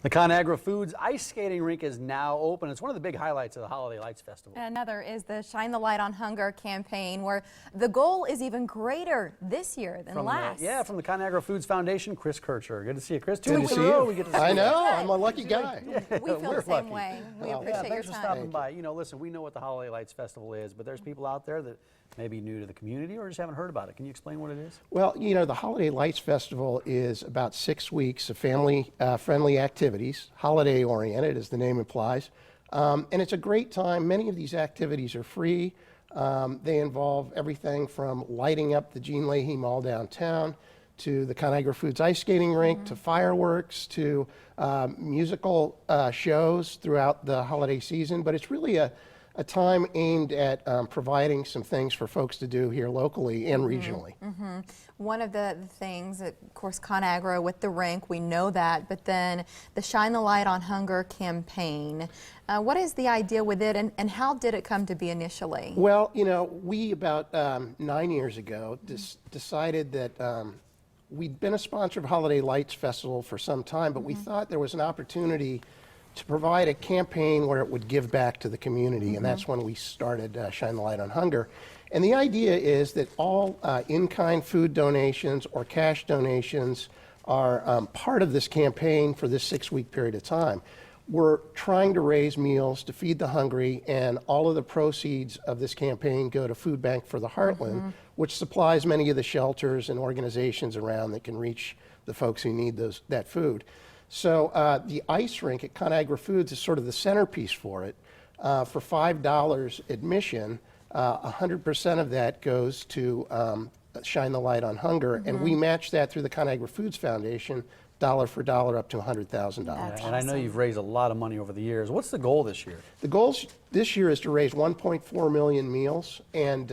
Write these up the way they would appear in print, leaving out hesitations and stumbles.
The ConAgra Foods ice skating rink is now open. It's one of the big highlights of the Holiday Lights Festival. Another is the Shine the Light on Hunger campaign, where the goal is even greater this year than last. From the ConAgra Foods Foundation, Chris Kircher. Good to see you, Chris. Good to see you. I know, I'm a lucky guy. We feel the same way. We appreciate your thanks for time. stopping by. You know, listen, we know what the Holiday Lights Festival is, but there's people out there that may be new to the community or just haven't heard about it. Can you explain what it is? Well, you know, the Holiday Lights Festival is about 6 weeks of family-friendly activities, holiday-oriented, as the name implies. And it's a great time. Many of these activities are free. They involve everything from lighting up the Jean Leahy Mall downtown, to the ConAgra Foods ice skating rink, to fireworks, to musical shows throughout the holiday season. But it's really a time aimed at providing some things for folks to do here locally and regionally. One of the things, of course, ConAgra with the rink, we know that, but then the Shine the Light on Hunger campaign. What is the idea with it, and how did it come to be initially? Well, you know, we about 9 years ago decided that we'd been a sponsor of Holiday Lights Festival for some time, but we thought there was an opportunity to provide a campaign where it would give back to the community, and that's when we started Shine the Light on Hunger. And the idea is that all in-kind food donations or cash donations are part of this campaign for this 6-week period of time. We're trying to raise meals to feed the hungry, and all of the proceeds of this campaign go to Food Bank for the Heartland, which supplies many of the shelters and organizations around that can reach the folks who need that food. So the ice rink at ConAgra Foods is sort of the centerpiece for it. For $5 admission, 100% of that goes to Shine the Light on Hunger, and we match that through the ConAgra Foods Foundation, dollar for dollar, up to $100,000. And I know you've raised a lot of money over the years. What's the goal this year? The goal this year is to raise 1.4 million meals, and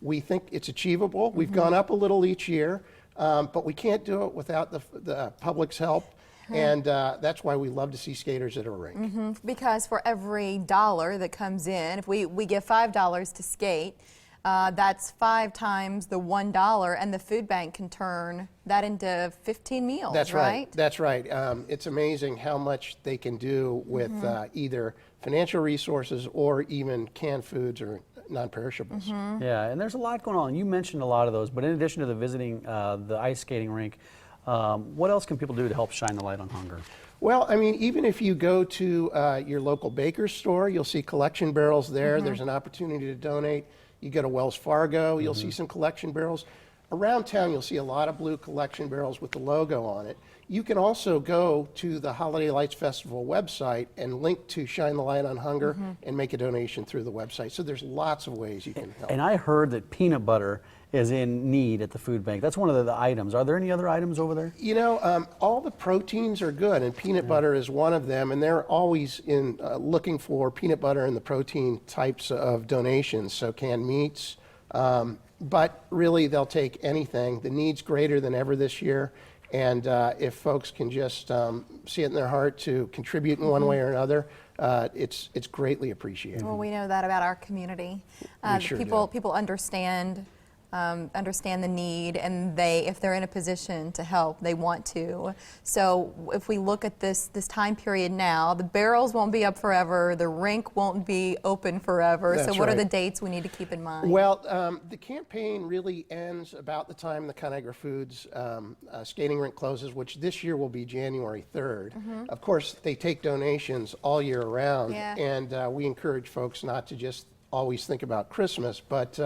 we think it's achievable. We've gone up a little each year, but we can't do it without the public's help. And that's why we love to see skaters at a rink. Because for every dollar that comes in, if we give $5 to skate, that's 5 times the $1, and the food bank can turn that into 15 meals. That's right. That's right. It's amazing how much they can do with either financial resources or even canned foods or non-perishables. Yeah, and there's a lot going on. You mentioned a lot of those, but in addition to the visiting the ice skating rink, what else can people do to help shine the light on hunger? Well, I mean, even if you go to your local baker's store, you'll see collection barrels there. There's an opportunity to donate. You go to Wells Fargo, you'll see some collection barrels. Around town, you'll see a lot of blue collection barrels with the logo on it. You can also go to the Holiday Lights Festival website and link to Shine the Light on Hunger and make a donation through the website. So there's lots of ways you can help. And I heard that peanut butter is in need at the food bank. That's one of the items. Are there any other items over there? You know, all the proteins are good, and peanut butter is one of them, and they're always looking for peanut butter and the protein types of donations, so canned meats, but really they'll take anything. The need's greater than ever this year, and if folks can just see it in their heart to contribute in one way or another, it's greatly appreciated. Well, we know that about our community. People understand the need, and if they're in a position to help, they want to. So if we look at this time period now, the barrels won't be up forever, the rink won't be open forever. That's so what right. are the dates we need to keep in mind? Well, the campaign really ends about the time the ConAgra Foods skating rink closes, which this year will be January 3rd. Of course, they take donations all year round, and we encourage folks not to just always think about Christmas, but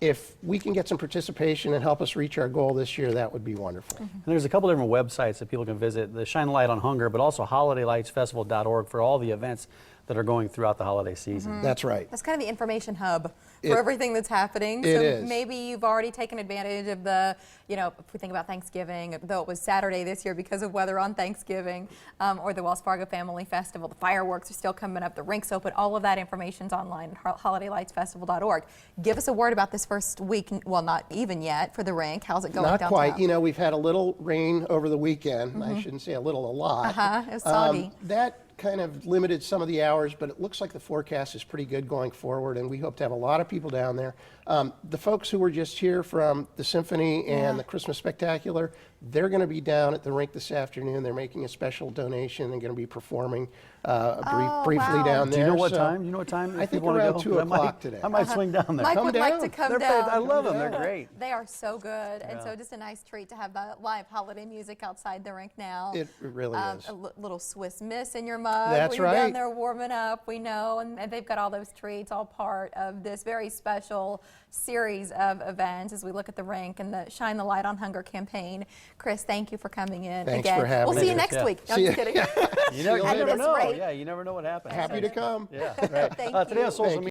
if we can get some participation and help us reach our goal this year, that would be wonderful. And there's a couple different websites that people can visit, the Shine the Light on Hunger, but also holidaylightsfestival.org for all the events that are going throughout the holiday season. That's right. That's kind of the information hub for everything that's happening. So is. Maybe you've already taken advantage of the, you know, if we think about Thanksgiving, though it was Saturday this year because of weather on Thanksgiving, or the Wells Fargo Family Festival, the fireworks are still coming up, the rink's open, all of that information's online at holidaylightsfestival.org. Give us a word about this first week, well, not even yet, for the rink. How's it going downtown? Not quite. You know, we've had a little rain over the weekend. I shouldn't say a little, a lot. It was soggy. That kind of limited some of the hours, but it looks like the forecast is pretty good going forward, and we hope to have a lot of people down there. The folks who were just here from the Symphony and the Christmas Spectacular, They're going to be down at the rink this afternoon. They're making a special donation. They're going to be performing briefly wow. down there. Do you know what So time? Do you know what time? I if you think wanna around go? 2 o'clock today. I might swing down there. Mike Come would like down. to come They're down. I love them. They're great. They are so good, and Yeah. so just a nice treat to have the live holiday music outside the rink now. It really is. A little Swiss Miss in your mug. That's when you're down right. there warming up, we know, and they've got all those treats, all part of this very special series of events as we look at the rink and the Shine the Light on Hunger campaign. Chris, thank you for coming in Thanks again. for having We'll see me. you next Yeah. week. I'm See just ya. kidding. You never At know. this rate. Yeah, you never know what happens. Happy to come. Yeah, right. Thank Today you. on social Thank media.